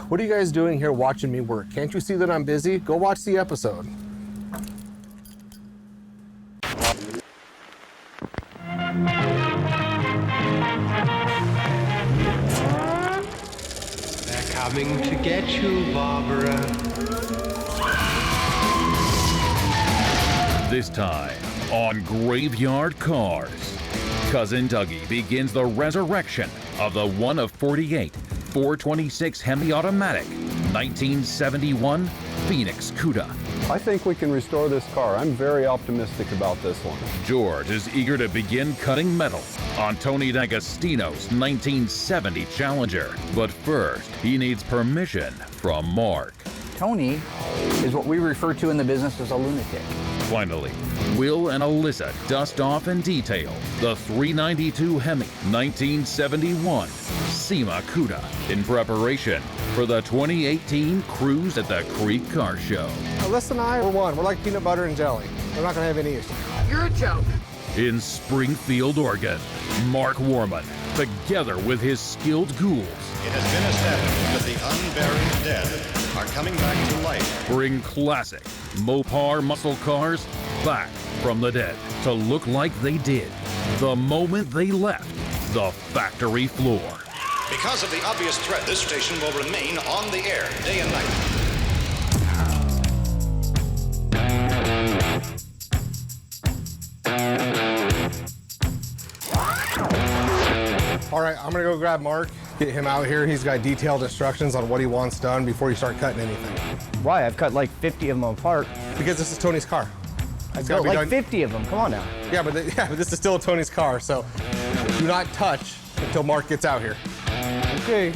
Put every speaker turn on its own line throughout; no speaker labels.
What are you guys doing here watching me work? Can't you see that I'm busy? Go watch the episode.
They're coming to get you, Barbara.
This time on Graveyard Carz, Cousin Dougie begins the resurrection of the one of 48 426 Hemi Automatic 1971 Phoenix Cuda.
I think we can restore this car. I'm very optimistic about this one.
George is eager to begin cutting metal on Tony D'Agostino's 1970 Challenger. But first, he needs permission from Mark.
Tony is what we refer to in the business as a lunatic.
Finally, Will and Alyssa dust off in detail the 392 Hemi 1971 SEMA Cuda in preparation for the 2018 Cruise at the Creek Car Show.
Alyssa and I, we're one. We're like peanut butter and jelly. We're not gonna have any issues.
You're a joke.
In Springfield, Oregon, Mark Warman, together with his skilled ghouls,
It has been established that the unburied dead are coming back to life.
bring classic Mopar muscle cars back from the dead to look like they did the moment they left the factory floor.
Because of the obvious threat, this station will remain on the air day and night.
All right, I'm gonna go grab Mark, get him out here. He's got detailed instructions on what he wants done before you start cutting anything.
Why? I've cut like 50 of them apart.
Because this is Tony's car.
I've got like 50 of them. Come on now.
Yeah, but this is still Tony's car, so do not touch until Mark gets out here.
Okay.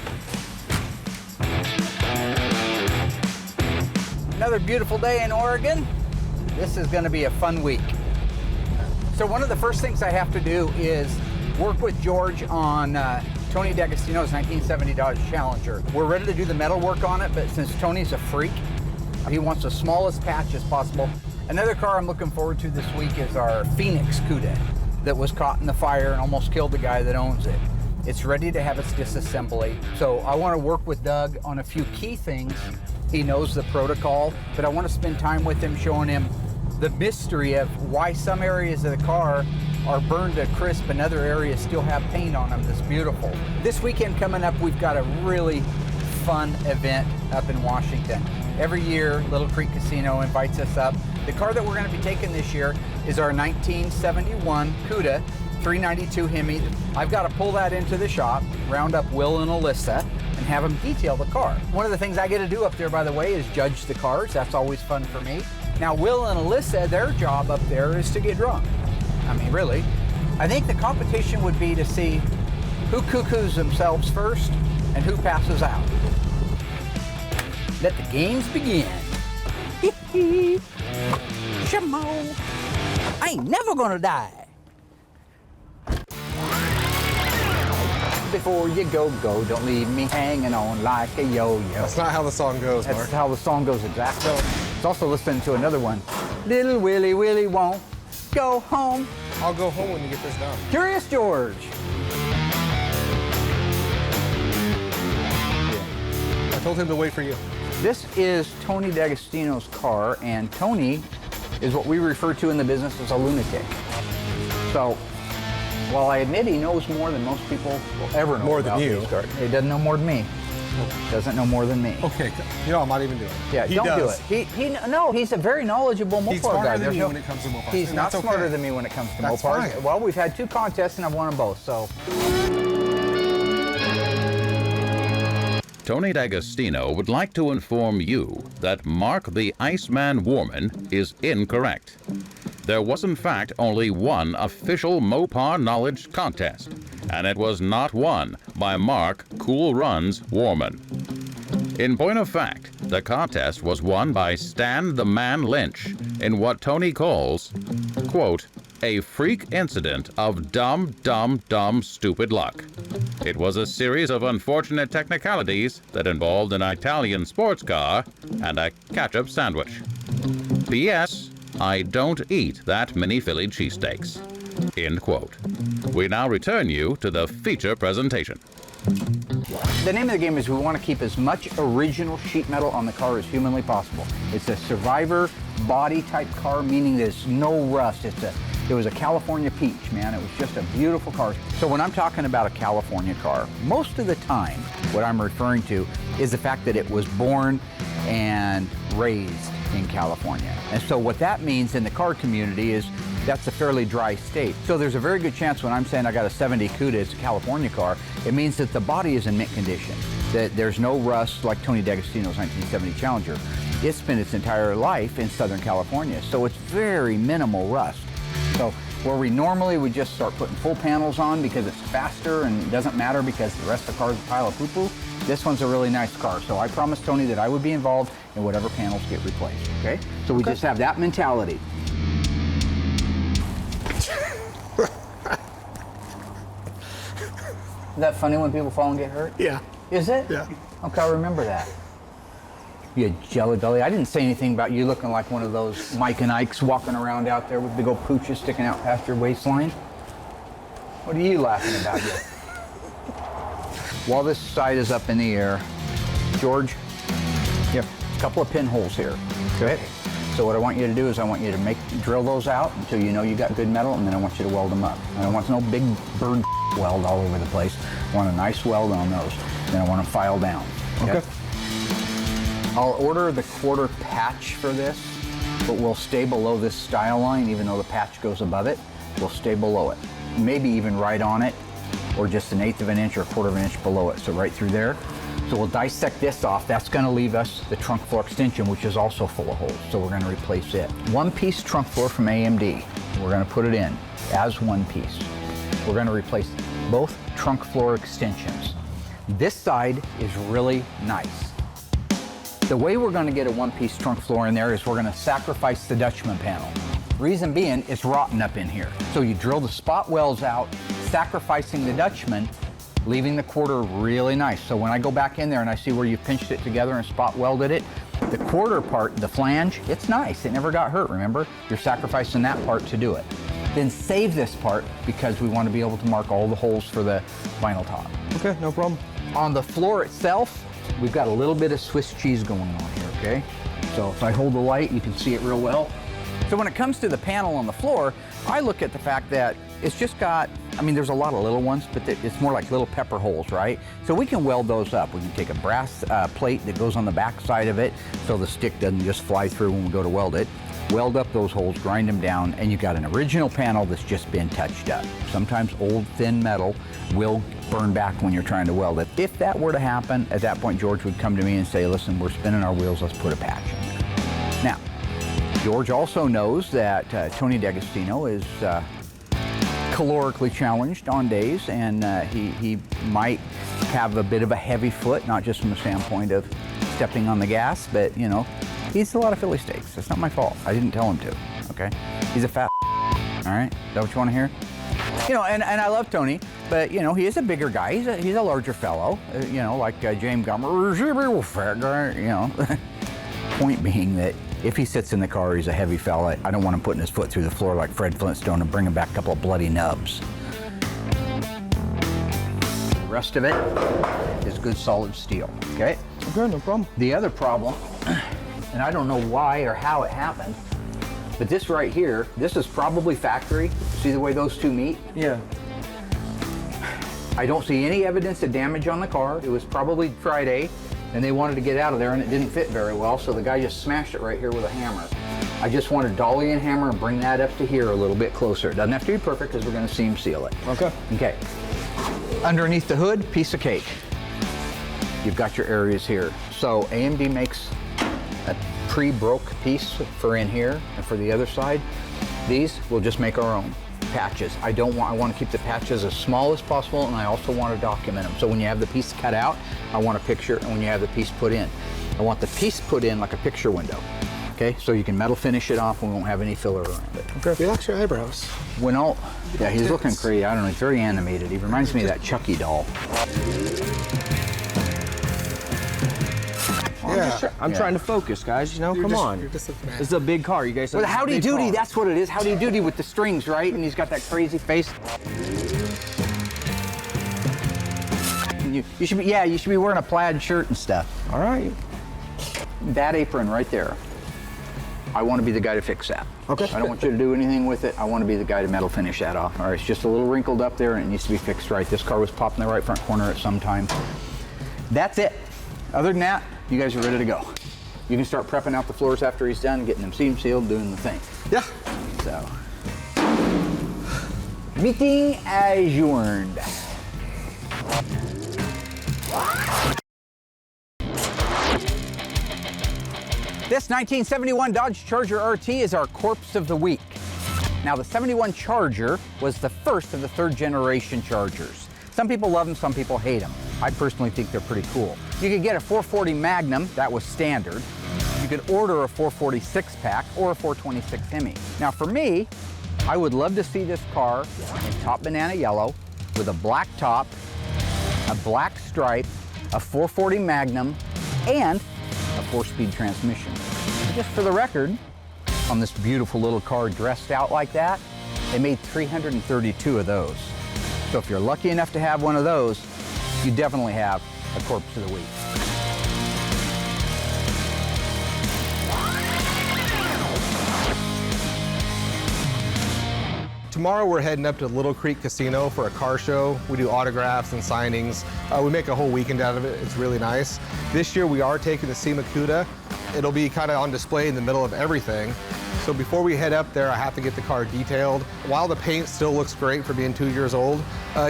Another beautiful day in Oregon. This is going to be a fun week. So one of the first things I have to do is work with George on Tony D'Agostino's 1970 Dodge Challenger. We're ready to do the metal work on it, but since Tony's a freak, he wants the smallest patch as possible. Another car I'm looking forward to this week is our Phoenix Cuda that was caught in the fire and almost killed the guy that owns it. It's ready to have its disassembly. So I want to work with Doug on a few key things. He knows the protocol, but I want to spend time with him showing him the mystery of why some areas of the car are burned to crisp and other areas still have paint on them that's beautiful. This weekend coming up, we've got a really fun event up in Washington. Every year, Little Creek Casino invites us up. The car that we're going to be taking this year is our 1971 Cuda 392 Hemi. I've got to pull that into the shop, round up Will and Alyssa, and have them detail the car. One of the things I get to do up there, by the way, is judge the cars. That's always fun for me. Now, Will and Alyssa, their job up there is to get drunk. I mean, really. I think the competition would be to see who cuckoos themselves first and who passes out. Let the games begin. Shamo, I ain't never gonna die. Before you go, don't leave me hanging on like a yo-yo.
That's not how the song goes, Mark.
That's how the song goes exactly. It's also listening to another one. Little Willie Willie won't go home.
I'll go home when you get this done.
Curious George.
I told him to wait for you.
This is Tony D'Agostino's car, and Tony is what we refer to in the business as a lunatic. So, while I admit he knows more than most people will ever know
More than
about
you.
these cars, he doesn't know more than me. Doesn't know more than me.
Okay, you know, I'm not even doing it.
Yeah,
He
don't
does.
do it. No, he's a very knowledgeable Mopar
He's smarter
guy.
than
There's
me
no-
when it comes to Mopars,
He's
and
not
that's
smarter
okay.
than me when it comes to
That's
Mopars.
fine.
Well, we've had two contests and I've won them both, so.
Tony D'Agostino would like to inform you that Mark the Iceman Warman is incorrect. There was in fact only one official Mopar knowledge contest, and it was not won by Mark Cool Runs Warman. In point of fact, the contest was won by Stan the Man Lynch in what Tony calls, quote, a freak incident of dumb, stupid luck. It was a series of unfortunate technicalities that involved an Italian sports car and a ketchup sandwich. P.S. I don't eat that many Philly cheesesteaks. End quote. We now return you to the feature presentation.
The name of the game is we want to keep as much original sheet metal on the car as humanly possible. It's a survivor body type car, meaning there's no rust. It was a California peach, man. It was just a beautiful car. So when I'm talking about a California car, most of the time, what I'm referring to is the fact that it was born and raised in California. And so what that means in the car community is that's a fairly dry state. So there's a very good chance when I'm saying I got a 70 Cuda, it's a California car, it means that the body is in mint condition, that there's no rust like Tony D'Agostino's 1970 Challenger. It spent its entire life in Southern California, so it's very minimal rust. So where we normally would just start putting full panels on because it's faster and it doesn't matter because the rest of the car is a pile of poo-poo, this one's a really nice car. So I promised Tony that I would be involved in whatever panels get replaced, okay? So we just have that mentality. Is that funny when people fall and get hurt?
Yeah.
Is it?
Yeah.
Okay, I'll remember that. You jelly belly. I didn't say anything about you looking like one of those Mike and Ikes walking around out there with big old pooches sticking out past your waistline. What are you laughing about here? While this side is up in the air, George, you have a couple of pinholes here, okay? So what I want you to do is I want you to drill those out until you know you got good metal, and then I want you to weld them up. I don't want no big bird weld all over the place. I want a nice weld on those. Then I want them filed down. Okay. I'll order the quarter patch for this, but we'll stay below this style line, even though the patch goes above it. We'll stay below it. Maybe even right on it, or just 1/8 of an inch or 1/4 of an inch below it, so right through there. So we'll dissect this off. That's gonna leave us the trunk floor extension, which is also full of holes, so we're gonna replace it. One-piece trunk floor from AMD. We're gonna put it in as one piece. We're gonna replace both trunk floor extensions. This side is really nice. The way we're gonna get a one-piece trunk floor in there is we're gonna sacrifice the Dutchman panel. Reason being, it's rotten up in here. So you drill the spot welds out, sacrificing the Dutchman, leaving the quarter really nice. So when I go back in there and I see where you pinched it together and spot welded it, the quarter part, the flange, it's nice. It never got hurt, remember? You're sacrificing that part to do it. Then save this part because we want to be able to mark all the holes for the vinyl top.
Okay, no problem.
On the floor itself, we've got a little bit of Swiss cheese going on here, okay? So if I hold the light, you can see it real well. So when it comes to the panel on the floor, I look at the fact that it's just got, I mean, there's a lot of little ones, but it's more like little pepper holes, right? So we can weld those up. We can take a brass plate that goes on the back side of it so the stick doesn't just fly through when we go to weld it. Weld up those holes, grind them down, and you've got an original panel that's just been touched up. Sometimes old thin metal will burn back when you're trying to weld it. If that were to happen, at that point George would come to me and say, listen, we're spinning our wheels, let's put a patch in there. Now, George also knows that Tony D'Agostino is calorically challenged on days, and he might have a bit of a heavy foot, not just from the standpoint of stepping on the gas, but you know, he eats a lot of Philly steaks. It's not my fault. I didn't tell him to, okay? He's a fat all right? Is that what you want to hear? You know, and I love Tony, but you know, he is a bigger guy. He's a larger fellow, you know, like James Gummer, fat guy, you know. Point being that if he sits in the car, he's a heavy fella. I don't want him putting his foot through the floor like Fred Flintstone and bringing back a couple of bloody nubs. The rest of it is good solid steel, okay?
Okay, no problem.
The other problem, and I don't know why or how it happened, but this right here, this is probably factory. See the way those two meet?
Yeah.
I don't see any evidence of damage on the car. It was probably Friday, and they wanted to get out of there, and it didn't fit very well, so the guy just smashed it right here with a hammer. I just want to dolly and hammer and bring that up to here a little bit closer. It doesn't have to be perfect because we're going to seam seal it.
Okay.
Okay. Underneath the hood, piece of cake. You've got your areas here. So AMD makes a pre-broke piece for in here and for the other side. These we'll just make our own patches. I want to keep the patches as small as possible, and I also want to document them. So when you have the piece cut out, I want a picture, and when you have the piece put in, I want the piece put in like a picture window. Okay, so you can metal finish it off and we won't have any filler around it.
Okay. Relax your eyebrows.
When all, yeah, he's looking crazy. I don't know, he's very animated. He reminds me of that Chucky doll.
Yeah.
I'm trying to focus, guys. You know, come on.
You're just a fan.
This is a big car. You guys have
Well, Howdy Doody, that's what it is. Howdy Doody with the strings, right? And he's got that crazy face. You should be, yeah, you should be wearing a plaid shirt and stuff.
All right.
That apron right there, I want to be the guy to fix that.
Okay.
I don't want you to do anything with it. I want to be the guy to metal finish that off. All right, it's just a little wrinkled up there and it needs to be fixed right. This car was popped in the right front corner at some time. That's it. Other than that, you guys are ready to go. You can start prepping out the floors after he's done, getting them seam sealed, doing the thing.
Yeah.
So, meeting adjourned. This 1971 Dodge Charger RT is our corpse of the week. Now, the 71 Charger was the first of the third generation Chargers. Some people love them, some people hate them. I personally think they're pretty cool. You could get a 440 Magnum, that was standard. You could order a 446 pack or a 426 Hemi. Now for me, I would love to see this car in top banana yellow with a black top, a black stripe, a 440 Magnum, and a 4-speed transmission. Just for the record, on this beautiful little car dressed out like that, they made 332 of those. So if you're lucky enough to have one of those, you definitely have a corpse of the week.
Tomorrow we're heading up to Little Creek Casino for a car show. We do autographs and signings. We make a whole weekend out of it. It's really nice. This year we are taking the SEMA Cuda. It'll be kind of on display in the middle of everything. So before we head up there, I have to get the car detailed. While the paint still looks great for being 2 years old,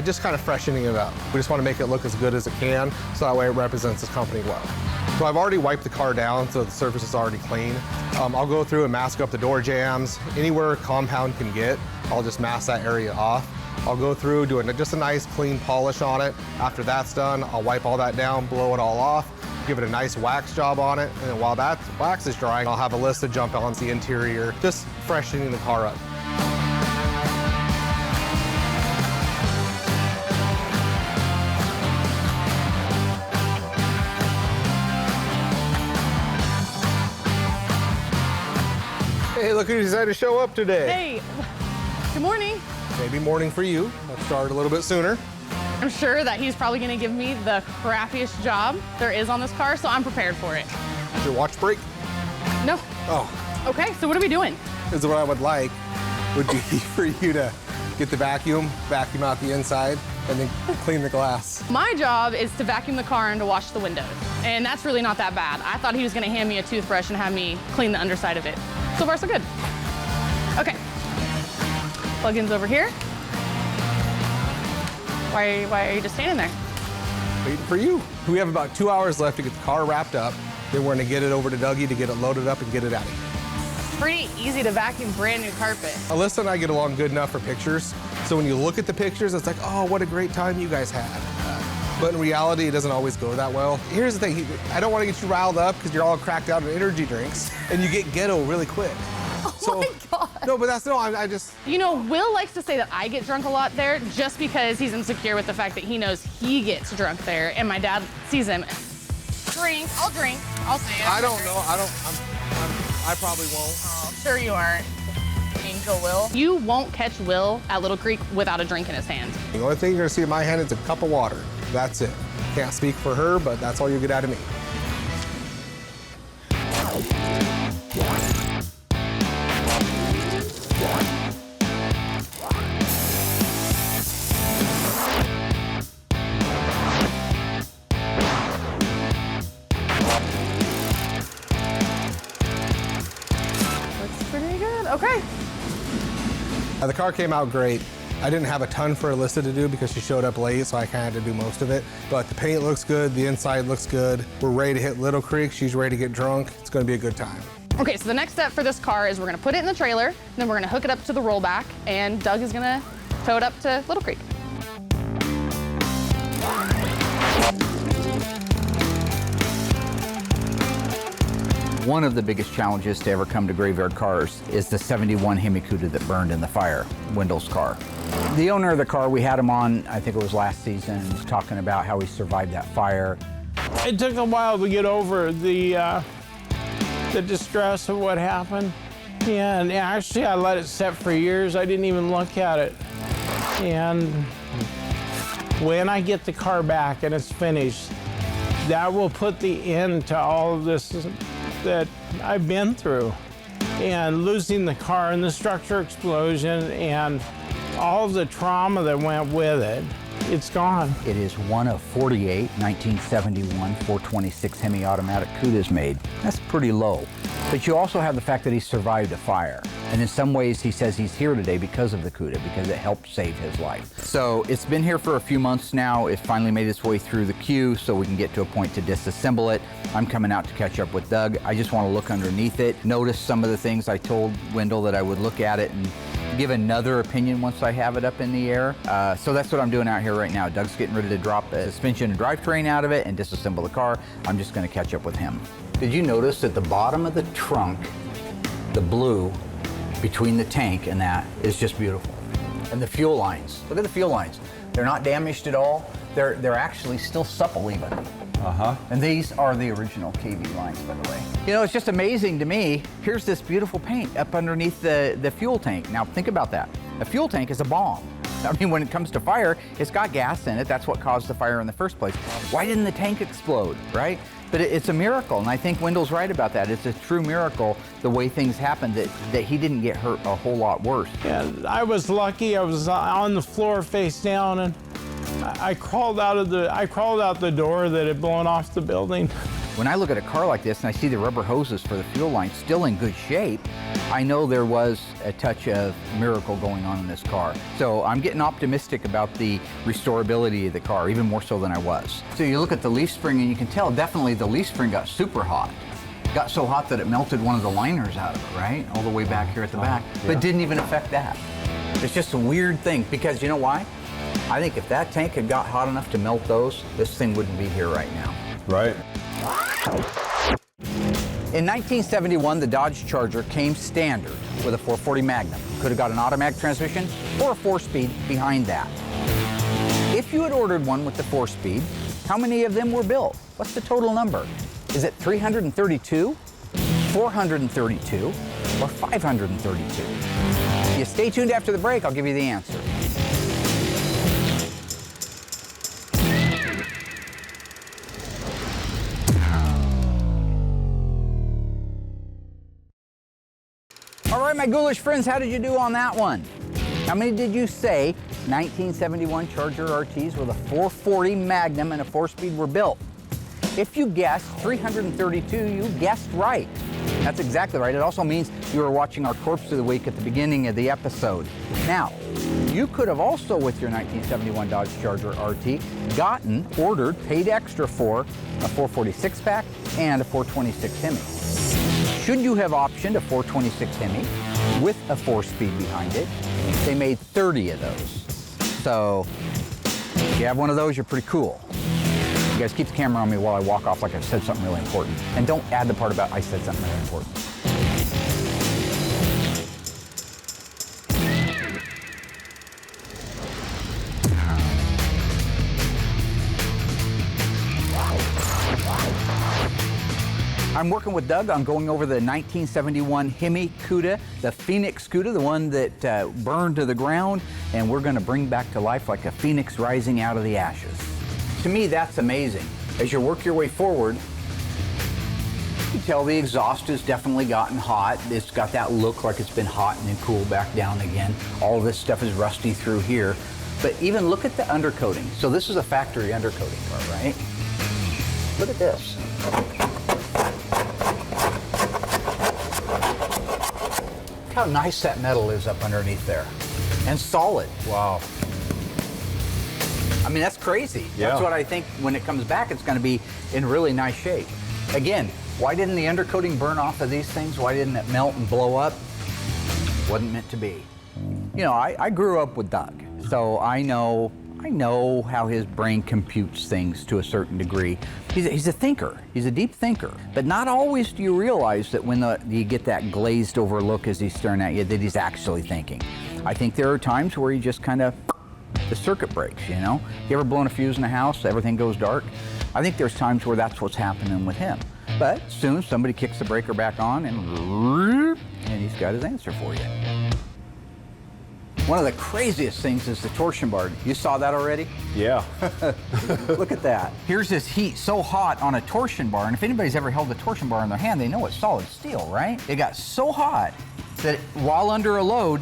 just kind of freshening it up. We just want to make it look as good as it can, so that way it represents this company well. So I've already wiped the car down, so the surface is already clean. I'll go through and mask up the door jams. Anywhere compound can get, I'll just mask that area off. I'll go through, do just a nice clean polish on it. After that's done, I'll wipe all that down, blow it all off, give it a nice wax job on it, and then while that wax is drying, I'll have a list to jump on the interior, just freshening the car up. Hey, look who decided to show up today.
Hey, good morning.
Maybe morning for you. Let's start a little bit sooner.
I'm sure that he's probably gonna give me the crappiest job there is on this car, so I'm prepared for it.
Is your watch break?
No.
Oh.
Okay, so what are we doing?
Is what I would like would be for you to get the vacuum out the inside, and then clean the glass.
My job is to vacuum the car and to wash the windows, and that's really not that bad. I thought he was gonna hand me a toothbrush and have me clean the underside of it. So far, so good. Okay. Plug-in's over here. Why are you just standing there?
Waiting for you. We have about 2 hours left to get the car wrapped up. Then we're gonna get it over to Dougie to get it loaded up and get it out of here.
Pretty easy to vacuum brand new carpet.
Alyssa and I get along good enough for pictures. So when you look at the pictures, it's like, oh, what a great time you guys had. But in reality, it doesn't always go that well. Here's the thing, I don't want to get you riled up because you're all cracked out on energy drinks and you get ghetto really quick.
Oh my God.
No, but I just...
You know, Will likes to say that I get drunk a lot there just because he's insecure with the fact that he knows he gets drunk there and my dad sees him. I'll drink, I'll say it.
I don't know, I probably won't.
Oh, sure you aren't. Angel Will. You won't catch Will at Little Creek without a drink in his hand.
The only thing you're gonna see in my hand is a cup of water. That's it. Can't speak for her, but that's all you get out of me.
Looks pretty good. Okay.
The car came out great. I didn't have a ton for Alyssa to do because she showed up late, so I kind of had to do most of it. But the paint looks good, the inside looks good. We're ready to hit Little Creek. She's ready to get drunk. It's gonna be a good time.
Okay, so the next step for this car is we're gonna put it in the trailer, then we're gonna hook it up to the rollback, and Doug is gonna tow it up to Little Creek.
One of the biggest challenges to ever come to Graveyard Cars is the 71 Hemicuda that burned in the fire, Wendell's car. The owner of the car, we had him on, I think it was last season, was talking about how he survived that fire.
It took a while to get over the distress of what happened. Yeah, and actually I let it set for years. I didn't even look at it. And when I get the car back and it's finished, that will put the end to all of this that I've been through. And losing the car and the structure explosion and all of the trauma that went with it, it's gone.
It is one of 48 1971 426 Hemi automatic Cudas made. That's pretty low. But you also have the fact that he survived a fire. And in some ways, he says he's here today because of the Cuda, because it helped save his life. So it's been here for a few months now. It finally made its way through the queue so we can get to a point to disassemble it. I'm coming out to catch up with Doug. I just want to look underneath it, notice some of the things I told Wendell that I would look at it and give another opinion once I have it up in the air. So that's what I'm doing out here right now. Doug's getting ready to drop a suspension and drivetrain out of it and disassemble the car. I'm just going to catch up with him. Did you notice at the bottom of the trunk, the blue between the tank and that is just beautiful. And the fuel lines, look at the fuel lines. They're not damaged at all. They're actually still supple even. And these are the original KV lines, by the way. You know, it's just amazing to me. Here's this beautiful paint up underneath the fuel tank. Now think about that. A fuel tank is a bomb. I mean, when it comes to fire, it's got gas in it. That's what caused the fire in the first place. Why didn't the tank explode, right? But it's a miracle, and I think Wendell's right about that. It's a true miracle, the way things happened, that he didn't get hurt a whole lot worse.
Yeah, I was lucky. I was on the floor face down, and I crawled out the door that had blown off the building.
When I look at a car like this and I see the rubber hoses for the fuel line still in good shape, I know there was a touch of miracle going on in this car. So I'm getting optimistic about the restorability of the car, even more so than I was. So you look at the leaf spring and you can tell definitely the leaf spring got super hot. Got so hot that it melted one of the liners out of it, right? All the way back here at the back, but it didn't even affect that. It's just a weird thing, because you know why? I think if that tank had got hot enough to melt those, this thing wouldn't be here right now.
Right.
In 1971, the Dodge Charger came standard with a 440 Magnum. Could have got an automatic transmission or a 4-speed behind that. If you had ordered one with the 4-speed, how many of them were built? What's the total number? Is it 332, 432, or 532? You stay tuned after the break, I'll give you the answer. All right, my ghoulish friends, how did you do on that one? How many did you say 1971 Charger RTs with a 440 Magnum and a 4-speed were built? If you guessed 332, you guessed right. That's exactly right. It also means you were watching our Corpse of the Week at the beginning of the episode. Now, you could have also, with your 1971 Dodge Charger RT, ordered, paid extra for a 446 pack and a 426 Hemi. Should you have optioned a 426 Hemi with a 4-speed behind it, they made 30 of those. So if you have one of those, you're pretty cool. You guys keep the camera on me while I walk off like I said something really important. And don't add the part about I said something really important. I'm working with Doug on going over the 1971 Hemicuda, the Phoenix Cuda, the one that burned to the ground, and we're going to bring back to life like a phoenix rising out of the ashes. To me, that's amazing. As you work your way forward, you can tell the exhaust has definitely gotten hot. It's got that look like it's been hot and then cooled back down again. All of this stuff is rusty through here. But even look at the undercoating. So this is a factory undercoating car, right? Look at this. Look how nice that metal is up underneath there. And solid. Wow. I mean, that's crazy.
Yeah.
That's what I think when it comes back, it's going to be in really nice shape. Again, why didn't the undercoating burn off of these things? Why didn't it melt and blow up? Wasn't meant to be. You know, I grew up with Doug, so I know how his brain computes things to a certain degree. He's a thinker. He's a deep thinker. But not always do you realize that when you get that glazed over look as he's staring at you, that he's actually thinking. I think there are times where he just kind of, the circuit breaks, you know? You ever blown a fuse in a house, everything goes dark? I think there's times where that's what's happening with him. But soon somebody kicks the breaker back on and he's got his answer for you. One of the craziest things is the torsion bar. You saw that already?
Yeah.
Look at that. Here's this heat so hot on a torsion bar, and if anybody's ever held a torsion bar in their hand, they know it's solid steel, right? It got so hot that while under a load,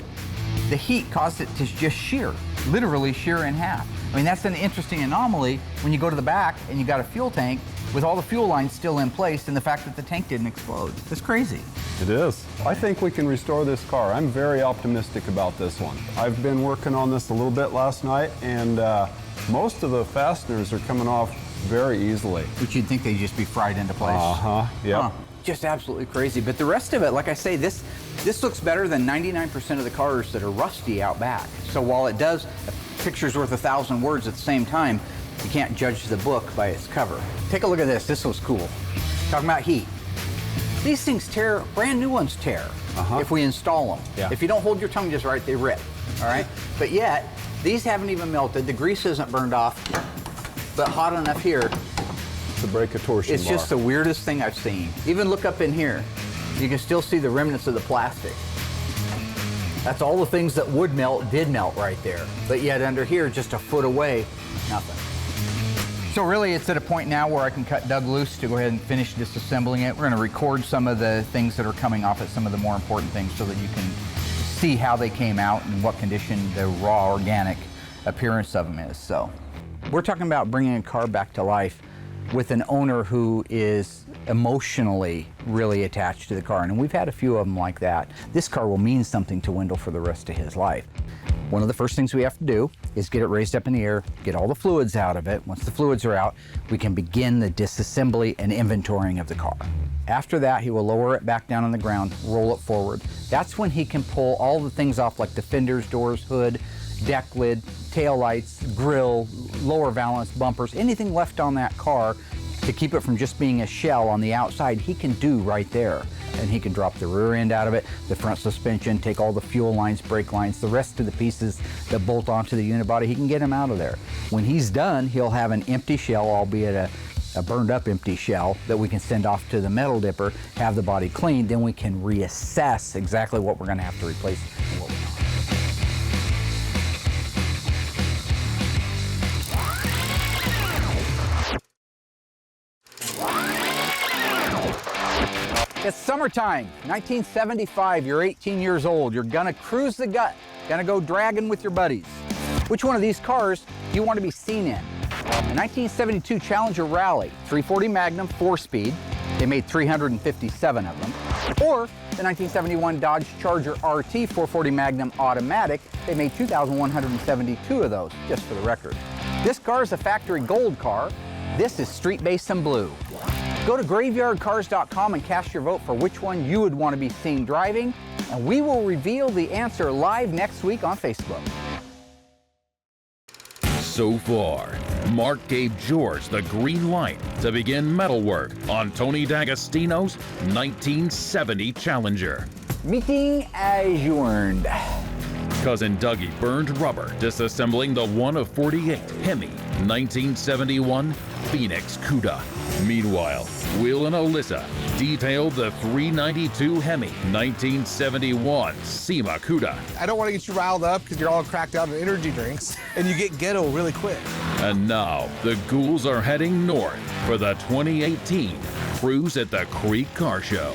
the heat caused it to just shear, literally shear in half. I mean, that's an interesting anomaly when you go to the back and you got a fuel tank with all the fuel lines still in place and the fact that the tank didn't explode. It's crazy.
It is. I think we can restore this car. I'm very optimistic about this one. I've been working on this a little bit last night, and most of the fasteners are coming off very easily.
Which you'd think they'd just be fried into place.
Yeah.
Just absolutely crazy. But the rest of it, like I say, this looks better than 99% of the cars that are rusty out back. So while it does, a picture's worth 1,000 words at the same time, you can't judge the book by its cover. Take a look at this. This was cool. Talking about heat. These things tear, brand new ones tear if we install them.
Yeah.
If you don't hold your tongue just right, they rip, all right? But yet, these haven't even melted. The grease isn't burned off, but hot enough here.
To break a torsion bar.
It's just the weirdest thing I've seen. Even look up in here. You can still see the remnants of the plastic. That's all the things that would melt did melt right there. But yet under here, just a foot away, nothing. So really it's at a point now where I can cut Doug loose to go ahead and finish disassembling it. We're going to record some of the things that are coming off it, some of the more important things, so that you can see how they came out and what condition the raw organic appearance of them is. So we're talking about bringing a car back to life with an owner who is emotionally really attached to the car. And we've had a few of them like that. This car will mean something to Wendell for the rest of his life. One of the first things we have to do is get it raised up in the air, get all the fluids out of it. Once the fluids are out, we can begin the disassembly and inventorying of the car. After that, he will lower it back down on the ground, roll it forward. That's when he can pull all the things off, like the fenders, doors, hood, deck lid, tail lights, grill, lower valance, bumpers, anything left on that car to keep it from just being a shell on the outside, he can do right there. And he can drop the rear end out of it, the front suspension, take all the fuel lines, brake lines, the rest of the pieces that bolt onto the unibody, he can get them out of there. When he's done, he'll have an empty shell, albeit a burned up empty shell, that we can send off to the metal dipper, have the body cleaned, then we can reassess exactly what we're gonna have to replace and what we're not. It's summertime, 1975, you're 18 years old, you're gonna cruise the gut, gonna go dragging with your buddies. Which one of these cars do you want to be seen in? The 1972 Challenger Rally, 340 Magnum 4-speed, they made 357 of them. Or the 1971 Dodge Charger RT 440 Magnum Automatic, they made 2,172 of those, just for the record. This car is a factory gold car, this is Street Basin Blue. Go to graveyardcars.com and cast your vote for which one you would want to be seen driving, and we will reveal the answer live next week on Facebook.
So far, Mark gave George the green light to begin metalwork on Tony D'Agostino's 1970 Challenger.
Meeting adjourned.
Cousin Dougie burned rubber disassembling the 1 of 48 Hemi 1971 Phoenix Cuda. Meanwhile, Will and Alyssa detailed the 392 Hemi 1971 SEMA Cuda.
I don't want to get you riled up because you're all cracked out on energy drinks and you get ghetto really quick.
And now the ghouls are heading north for the 2018 Cruise at the Creek Car Show.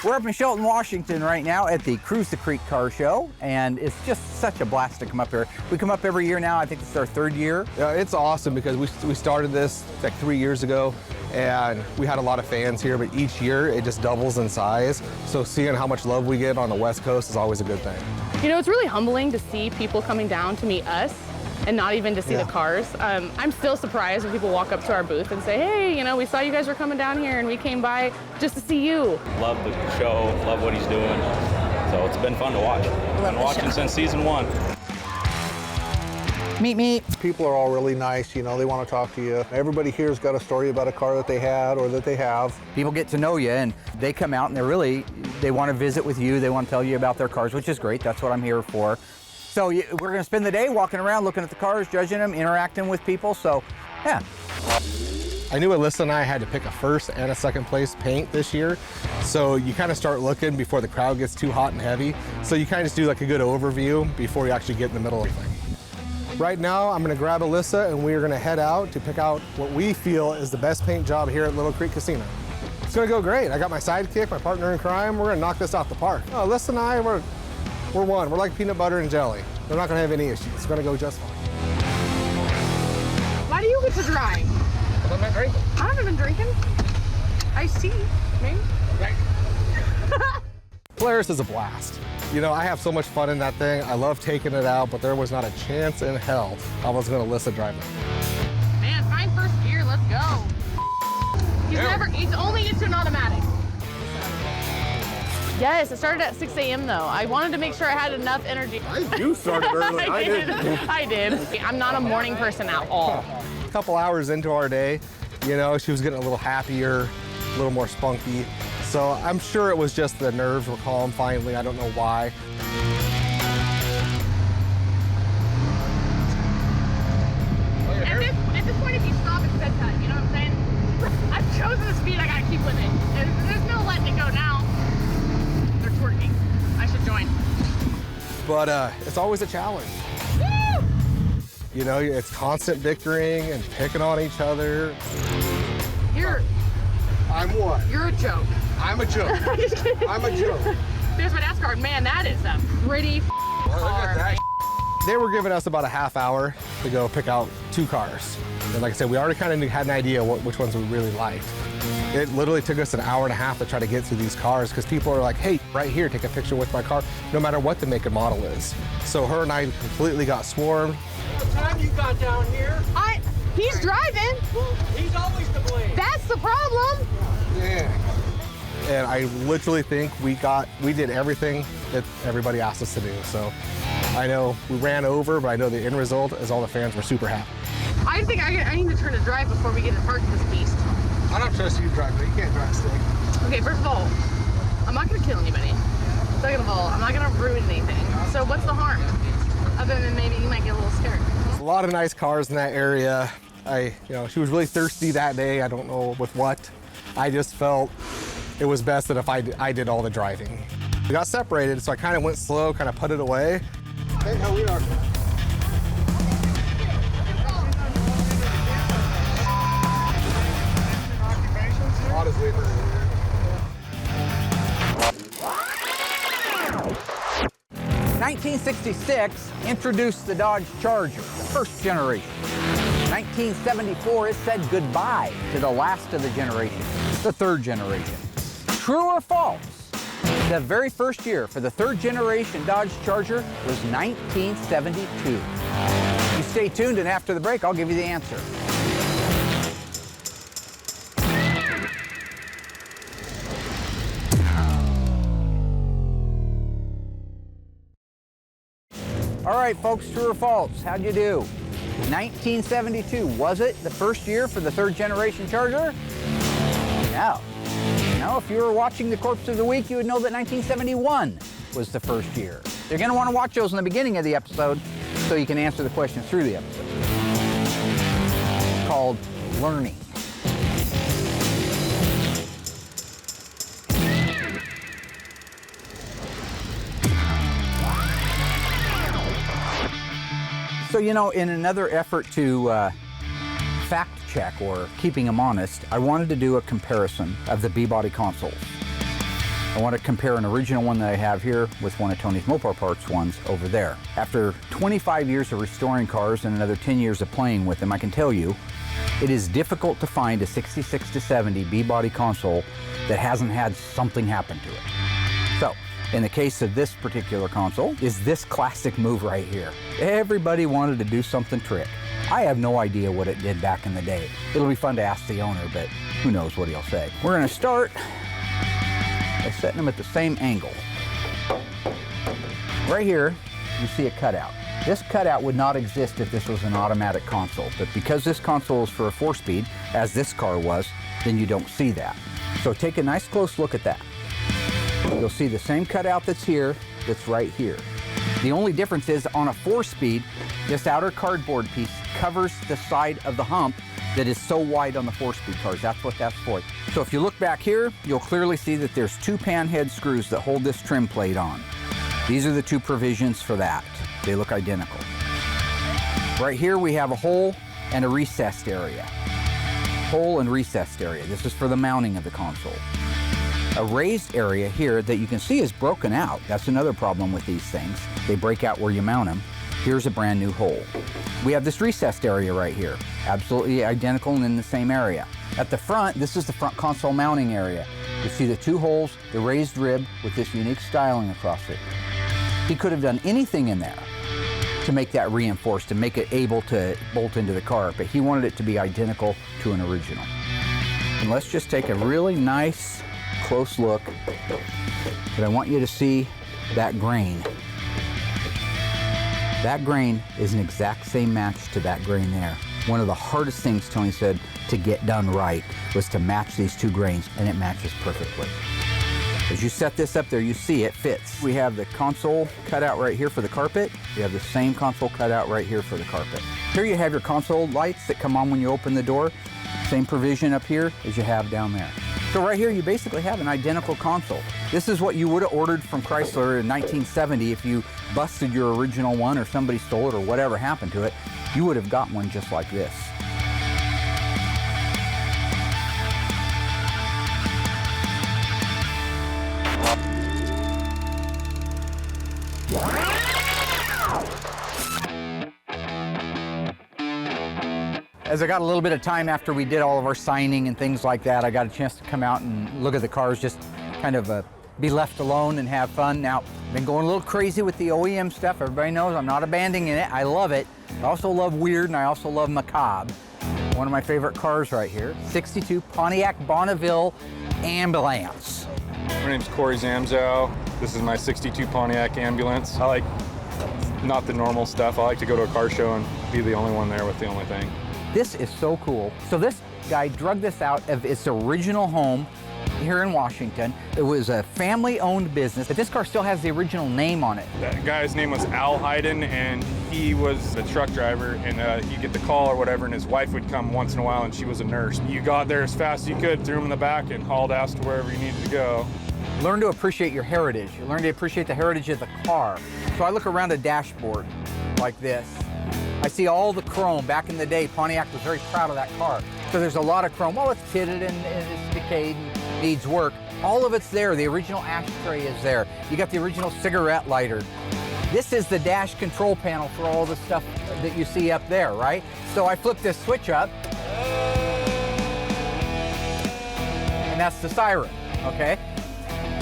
We're up in Shelton, Washington right now at the Cruise the Creek Car Show, and it's just such a blast to come up here. We come up every year now. I think this is our 3rd year.
Yeah, it's awesome because we started this like 3 years ago, and we had a lot of fans here, but each year it just doubles in size. So seeing how much love we get on the West Coast is always a good thing.
You know, it's really humbling to see people coming down to meet us and not even to see the cars. I'm still surprised when people walk up to our booth and say, hey, you know, we saw you guys were coming down here and we came by just to see you.
Love the show, love what he's doing. So it's been fun to watch. I've been watching since season 1.
Meet.
People are all really nice, you know, they want to talk to you. Everybody here's got a story about a car that they had or that they have.
People get to know you and they come out and they want to visit with you. They want to tell you about their cars, which is great. That's what I'm here for. So we're going to spend the day walking around, looking at the cars, judging them, interacting with people. So, yeah.
I knew Alyssa and I had to pick a first and a second place paint this year. So you kind of start looking before the crowd gets too hot and heavy. So you kind of just do like a good overview before you actually get in the middle of everything. Right now, I'm going to grab Alyssa and we're going to head out to pick out what we feel is the best paint job here at Little Creek Casino. It's going to go great. I got my sidekick, my partner in crime. We're going to knock this out the park. Oh, Alyssa and I, we're one. We're like peanut butter and jelly. We're not going to have any issues. It's going to go just fine.
Why do you get to drive?
I'm not drinking.
I haven't been drinking. Iced tea, maybe.
Right. Polaris is a blast. You know, I have so much fun in that thing. I love taking it out, but there was not a chance in hell I was going to Alyssa drive it.
Man, fine first gear, let's go. He's only into an automatic. Yes, it started at 6 a.m. though. I wanted to make sure I had enough energy.
You started early.
I did. I'm not a morning person at all.
A couple hours into our day, you know, she was getting a little happier, a little more spunky. So I'm sure it was just the nerves were calm finally. I don't know why.
At this point, if you stop, it's bedtime. You know what I'm saying? I've chosen the speed. I gotta keep with it. There's no letting it go now. They're twerking. I should join.
But it's always a challenge.
Woo!
You know, it's constant bickering and picking on each other. I'm what?
You're a joke.
I'm a joke. I'm a joke.
There's my NASCAR. Man, that is a pretty car.
They were giving us about a half hour to go pick out 2 cars. And like I said, we already kind of had an idea which ones we really liked. It literally took us an hour and a half to try to get through these cars because people are like, hey, right here, take a picture with my car, no matter what the make and model is. So her and I completely got swarmed.
What time you got down here?
He's driving.
Well, he's always to blame.
That's the problem.
Yeah. And I literally think we did everything that everybody asked us to do. So I know we ran over, but I know the end result is all the fans were super happy.
I think I need to turn to drive before we get to park this beast.
I don't trust you driving. You can't drive still.
Okay, first of all, I'm not gonna kill anybody. Second of all, I'm not gonna ruin anything. So what's the harm? Other than maybe you might get a little scared.
There's a lot of nice cars in that area. She was really thirsty that day. I don't know with what. I just felt it was best that if I did all the driving. We got separated, so I kind of went slow, kind of put it away. Hey, how we are. Honestly,
1966 introduced the Dodge Charger, the first generation. 1974, it said goodbye to the last of the generation, the third generation. True or false? The very first year for the third generation Dodge Charger was 1972. You stay tuned, and after the break, I'll give you the answer. All right, folks, true or false? How'd you do? 1972, was it the first year for the third generation Charger? No. No, if you were watching the Corpse of the Week, you would know that 1971 was the first year. You're going to want to watch those in the beginning of the episode so you can answer the questions through the episode. It's called learning. So, you know, in another effort to fact check or keeping them honest, I wanted to do a comparison of the B-body consoles. I want to compare an original one that I have here with one of Tony's Mopar Parts ones over there. After 25 years of restoring cars and another 10 years of playing with them, I can tell you it is difficult to find a 66 to 70 B-body console that hasn't had something happen to it. So, in the case of this particular console, is this classic move right here. Everybody wanted to do something trick. I have no idea what it did back in the day. It'll be fun to ask the owner, but who knows what he'll say. We're gonna start by setting them at the same angle. Right here, you see a cutout. This cutout would not exist if this was an automatic console, but because this console is for a 4-speed, as this car was, then you don't see that. So take a nice close look at that. You'll see the same cutout that's here, that's right here. The only difference is on a 4-speed, this outer cardboard piece covers the side of the hump that is so wide on the 4-speed cars. That's what that's for. So if you look back here, you'll clearly see that there's 2 pan head screws that hold this trim plate on. These are the 2 provisions for that. They look identical. Right here we have a hole and a recessed area. Hole and recessed area. This is for the mounting of the console. A raised area here that you can see is broken out. That's another problem with these things. They break out where you mount them. Here's a brand new hole. We have this recessed area right here. Absolutely identical and in the same area. At the front, this is the front console mounting area. You see the 2 holes, the raised rib with this unique styling across it. He could have done anything in there to make that reinforced, to make it able to bolt into the car, but he wanted it to be identical to an original. And let's just take a really nice close look, but I want you to see that grain. That grain is an exact same match to that grain there. One of the hardest things Tony said to get done right was to match these 2 grains, and it matches perfectly. As you set this up there, you see it fits. We have the console cut out right here for the carpet. We have the same console cut out right here for the carpet. Here you have your console lights that come on when you open the door. Same provision up here as you have down there. So right here, you basically have an identical console. This is what you would have ordered from Chrysler in 1970 if you busted your original one or somebody stole it or whatever happened to it. You would have got one just like this. As I got a little bit of time after we did all of our signing and things like that, I got a chance to come out and look at the cars, just kind of be left alone and have fun. Now, I've been going a little crazy with the OEM stuff. Everybody knows I'm not abandoning it. I love it. I also love weird, and I also love macabre. One of my favorite cars right here, 62 Pontiac Bonneville Ambulance.
My name's Corey Zamzow. This is my 62 Pontiac Ambulance. I like not the normal stuff. I like to go to a car show and be the only one there with the only thing.
This is so cool. So this guy drug this out of its original home here in Washington. It was a family-owned business, but this car still has the original name on it.
That guy's name was Al Hayden, and he was a truck driver, and he'd get the call or whatever, and his wife would come once in a while, and she was a nurse. You got there as fast as you could, threw him in the back, and hauled ass to wherever you needed to go.
Learn to appreciate your heritage. You learn to appreciate the heritage of the car. So I look around a dashboard like this. I see all the chrome. Back in the day, Pontiac was very proud of that car. So there's a lot of chrome. Well, it's pitted and it's decayed and needs work. All of it's there. The original ashtray is there. You got the original cigarette lighter. This is the dash control panel for all the stuff that you see up there, right? So I flip this switch up, and that's the siren, okay?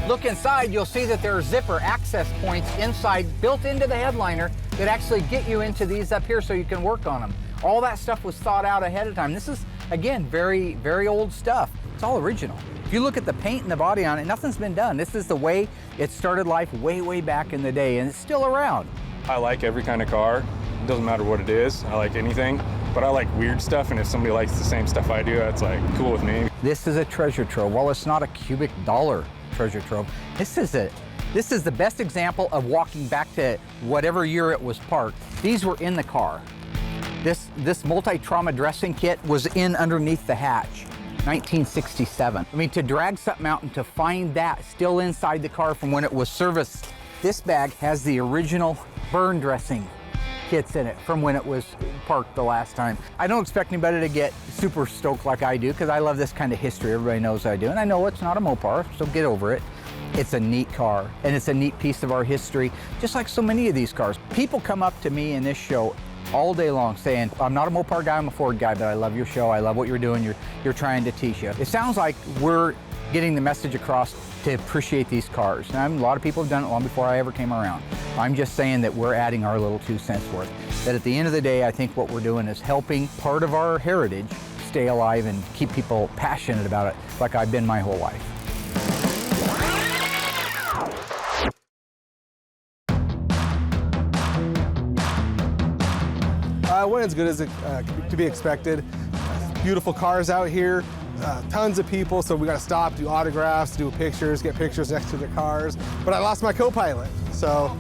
Look inside, you'll see that there are zipper access points inside, built into the headliner, that actually get you into these up here so you can work on them. All that stuff was thought out ahead of time. This is, again, very, very old stuff. It's all original. If you look at the paint and the body on it, nothing's been done. This is the way it started life way, way back in the day, and it's still around.
I like every kind of car. It doesn't matter what it is. I like anything, but I like weird stuff, and if somebody likes the same stuff I do, that's like cool with me.
This is a treasure trove. While it's not a cubic dollar treasure trove, this is the best example of walking back to whatever year it was parked. These were in the car. This multi-trauma dressing kit was in underneath the hatch, 1967. I mean, to drag something out and to find that still inside the car from when it was serviced. This bag has the original burn dressing kits in it from when it was parked the last time. I don't expect anybody to get super stoked like I do, because I love this kind of history. Everybody knows I do, and I know it's not a Mopar, so get over it. It's a neat car, and it's a neat piece of our history, just like so many of these cars. People come up to me in this show all day long saying, I'm not a Mopar guy, I'm a Ford guy, but I love your show, I love what you're doing, you're trying to teach you. It sounds like we're getting the message across to appreciate these cars. And a lot of people have done it long before I ever came around. I'm just saying that we're adding our little 2 cents worth. That at the end of the day, I think what we're doing is helping part of our heritage stay alive and keep people passionate about it, like I've been my whole life.
Went as good as it to be expected. Beautiful cars out here, tons of people, so we got to stop, do autographs, do pictures, get pictures next to the cars. But I lost my co-pilot, so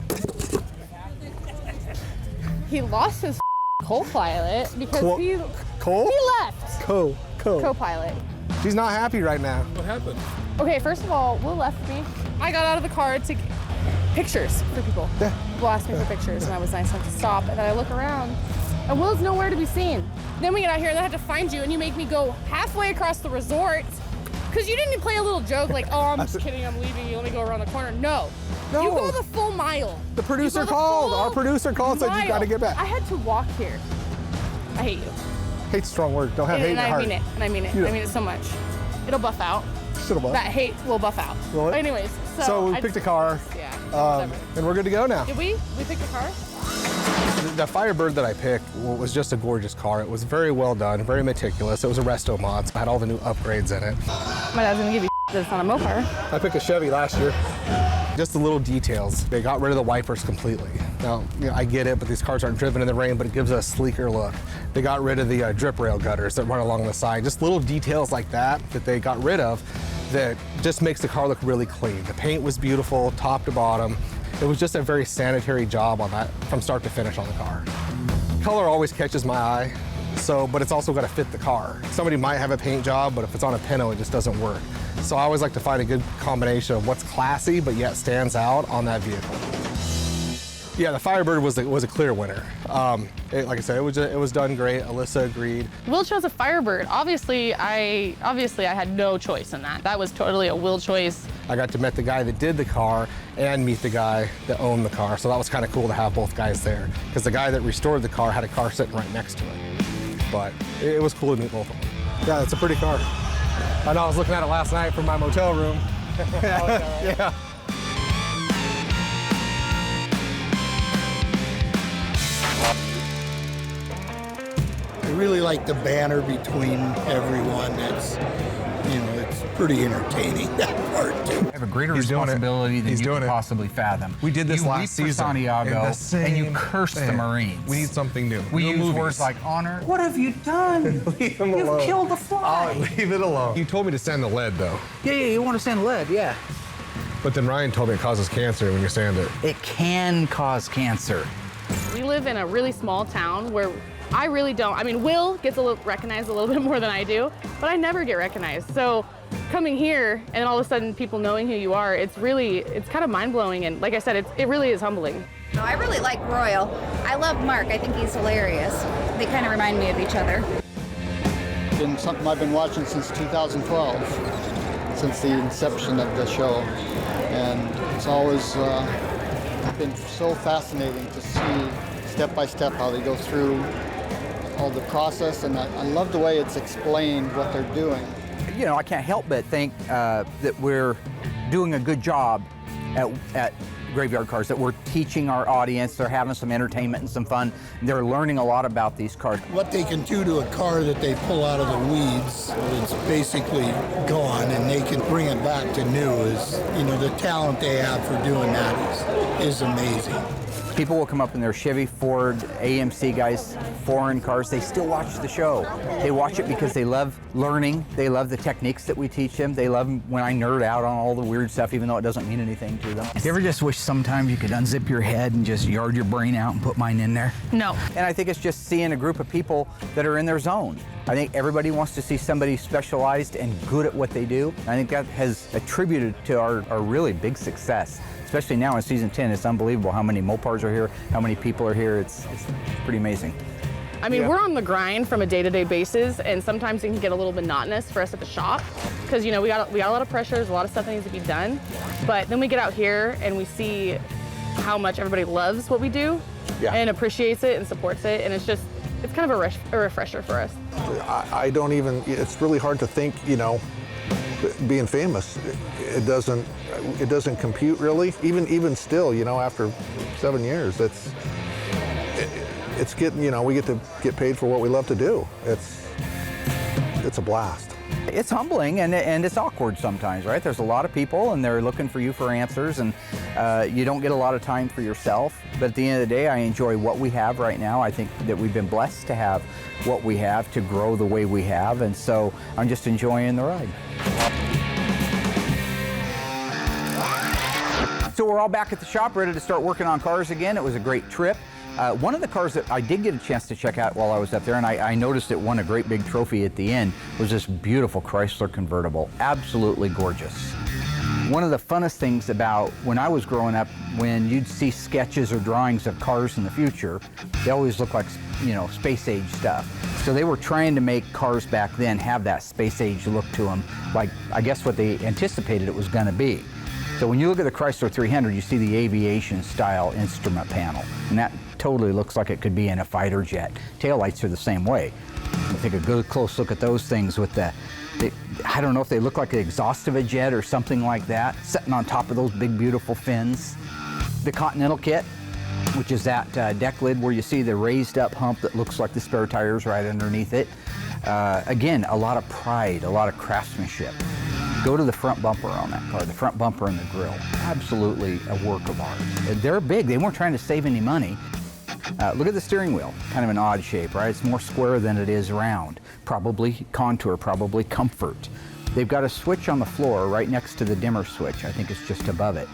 he lost his co-pilot because he left. Co-pilot.
She's not happy right now.
What happened?
Okay, first of all, Will left me. I got out of the car to pictures for people.
Yeah.
People asked me for pictures, and I was nice enough to stop. And then I look around, and Will's nowhere to be seen. Then we get out here, and I have to find you, and you make me go halfway across the resort because you didn't play a little joke like, oh, I'm just kidding, I'm leaving you, let me go around the corner. No. You go the full mile.
The producer called. Our producer called and said you got to get back.
I had to walk here. I hate you.
Hate's a strong word. Don't have hate in your heart.
And I mean it. I mean it so much. It'll buff out.
Should've buffed.
That hate will buff out.
Will it?
Anyways,
so we picked a car.
Yeah.
And we're good to go now.
Did we? We picked a car?
The Firebird that I picked was just a gorgeous car. It was very well done, very meticulous. It was a resto mod, so it had all the new upgrades in it.
My dad's gonna give you that it's not a Mopar.
I picked a Chevy last year. Just the little details. They got rid of the wipers completely. Now, I get it, but these cars aren't driven in the rain, but it gives a sleeker look. They got rid of the drip rail gutters that run along the side. Just little details like that they got rid of that just makes the car look really clean. The paint was beautiful, top to bottom. It was just a very sanitary job on that from start to finish on the car. Color always catches my eye, but it's also got to fit the car. Somebody might have a paint job, but if it's on a Pinto, it just doesn't work. So I always like to find a good combination of what's classy but yet stands out on that vehicle. Yeah, the Firebird was a clear winner. Like I said, it was done great. Alyssa agreed.
Will chose a Firebird. Obviously, I had no choice in that. That was totally a Will choice.
I got to meet the guy that did the car and meet the guy that owned the car. So that was kind of cool to have both guys there because the guy that restored the car had a car sitting right next to it. But it was cool to meet both of them. Yeah, it's a pretty car. I know I was looking at it last night from my motel room. Yeah.
I really like the banner between everyone. It's pretty entertaining, that part too.
I have a greater responsibility than you could possibly fathom.
We did this last season.
You leave for Santiago and you curse the Marines.
We need something new.
We use words like honor. What have you done?
Leave them alone.
You've killed a fly.
Oh, leave it alone. You told me to sand the lead, though.
Yeah, you want to sand lead, yeah.
But then Ryan told me it causes cancer when you sand it.
It can cause cancer.
We live in a really small town where I really don't. I mean, Will gets recognized a little bit more than I do, but I never get recognized. So coming here and all of a sudden people knowing who you are, it's kind of mind-blowing. And like I said, it really is humbling.
No, I really like Royal. I love Mark. I think he's hilarious. They kind of remind me of each other.
Been something I've been watching since 2012, since the inception of the show. And it's always been so fascinating to see step by step how they go through all the process, and I love the way it's explained what they're doing.
I can't help but think that we're doing a good job at Graveyard Carz, that we're teaching our audience, they're having some entertainment and some fun, they're learning a lot about these cars.
What they can do to a car that they pull out of the weeds, it's basically gone, and they can bring it back to new is, the talent they have for doing that is amazing.
People will come up in their Chevy, Ford, AMC guys, foreign cars. They still watch the show. They watch it because they love learning. They love the techniques that we teach them. They love when I nerd out on all the weird stuff, even though it doesn't mean anything to them. You ever just wish sometimes you could unzip your head and just yard your brain out and put mine in there?
No.
And I think it's just seeing a group of people that are in their zone. I think everybody wants to see somebody specialized and good at what they do. I think that has attributed to our really big success. Especially now in season 10, it's unbelievable how many Mopars are here, how many people are here. It's pretty amazing.
I mean, we're on the grind from a day-to-day basis, and sometimes it can get a little monotonous for us at the shop because we got a lot of pressure, there's a lot of stuff that needs to be done. But then we get out here and we see how much everybody loves what we do and appreciates it and supports it, and it's kind of a refresher for us.
I don't even. It's really hard to think. Being famous, it doesn't compute really. Even still, after 7 years, it's getting. We get to get paid for what we love to do. It's a blast.
It's humbling and it's awkward sometimes, right? There's a lot of people and they're looking for you for answers, and you don't get a lot of time for yourself. But at the end of the day, I enjoy what we have right now. I think that we've been blessed to have what we have, to grow the way we have, and so I'm just enjoying the ride. So we're all back at the shop, ready to start working on cars again. It was a great trip. One of the cars that I did get a chance to check out while I was up there, and I noticed it won a great big trophy at the end, was this beautiful Chrysler convertible. Absolutely gorgeous. One of the funnest things about when I was growing up, when you'd see sketches or drawings of cars in the future, they always look like, you know, space age stuff. So they were trying to make cars back then have that space age look to them, like I guess what they anticipated it was going to be. So when you look at the Chrysler 300, you see the aviation style instrument panel, and that totally looks like it could be in a fighter jet. Taillights are the same way. I take a good close look at those things with I don't know if they look like the exhaust of a jet or something like that, sitting on top of those big, beautiful fins. The Continental kit, which is that deck lid where you see the raised up hump that looks like the spare tires right underneath it. Again, a lot of pride, a lot of craftsmanship. Go to the front bumper on that car, the front bumper and the grille. Absolutely a work of art. They're big, they weren't trying to save any money. Look at the steering wheel, kind of an odd shape, right? It's more square than it is round. Probably contour, probably comfort. They've got a switch on the floor right next to the dimmer switch. I think it's just above it.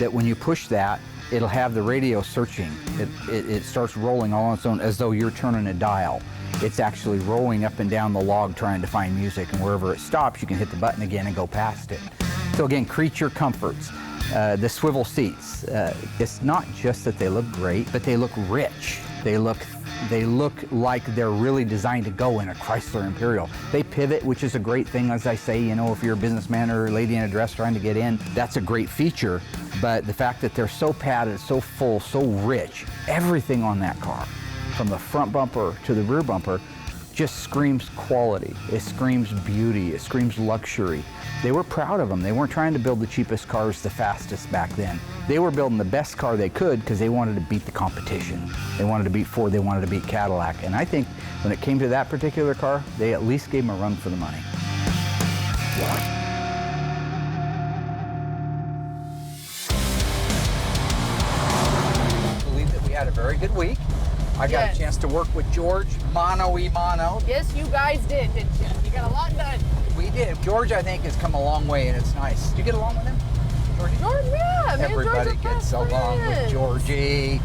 That when you push that, it'll have the radio searching. It starts rolling all on its own as though you're turning a dial. It's actually rolling up and down the log trying to find music, and wherever it stops, you can hit the button again and go past it. So again, creature comforts. The swivel seats, it's not just that they look great, but they look rich. They look like they're really designed to go in a Chrysler Imperial. They pivot, which is a great thing, as I say, you know, if you're a businessman or a lady in a dress trying to get in, that's a great feature. But the fact that they're so padded, so full, so rich, everything on that car, from the front bumper to the rear bumper, just screams quality. It screams beauty. It screams luxury. They were proud of them. They weren't trying to build the cheapest cars the fastest back then. They were building the best car they could because they wanted to beat the competition. They wanted to beat Ford. They wanted to beat Cadillac. And I think when it came to that particular car, they at least gave them a run for the money. I believe that we had a very good week. I got a chance to work with George, mano-y-mano.
Yes, you guys did, didn't you? You got a lot done.
We did. George, I think, has come a long way, and it's nice. Did you get along with him?
George, yeah.
Everybody gets along with Georgie.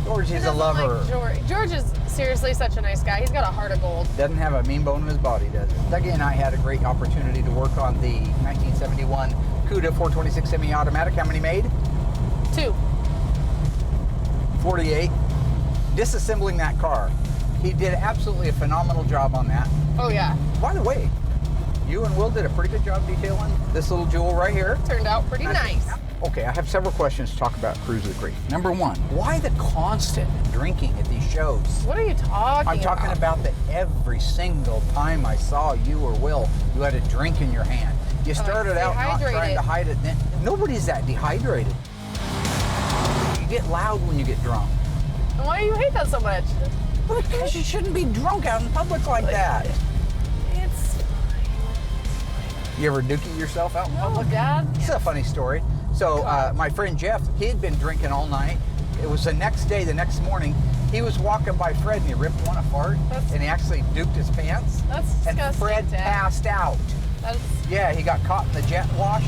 George is a lover.
Like George is seriously such a nice guy. He's got a heart of gold.
Doesn't have a mean bone in his body, does he? Dougie and I had a great opportunity to work on the 1971 Cuda 426 semi-automatic. How many made?
2.
48. Disassembling that car. He did absolutely a phenomenal job on that.
Oh, yeah.
By the way, you and Will did a pretty good job detailing this little jewel right here.
Turned out pretty nice.
Okay, I have several questions to talk about Cruise of the Creek. Number one, why the constant drinking at these shows?
What are you talking about?
I'm talking about that every single time I saw you or Will, you had a drink in your hand. You started out not trying to hide it. Then nobody's that dehydrated. You get loud when you get drunk.
Why do you hate that so much?
Well, because you shouldn't be drunk out in public like that.
It's fine.
You ever dookie yourself out in public?
Dad.
It's a funny story. So my friend Jeff, he had been drinking all night. It was the next day, the next morning, he was walking by Fred and he ripped one apart and he actually duked his pants.
That's disgusting.
And Fred passed out. Yeah, he got caught in the jet wash.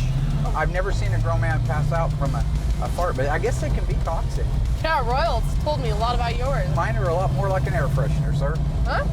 I've never seen a grown man pass out from a fart, but I guess it can be toxic.
Yeah, Royal's told me a lot about yours.
Mine are a lot more like an air freshener, sir.
Huh?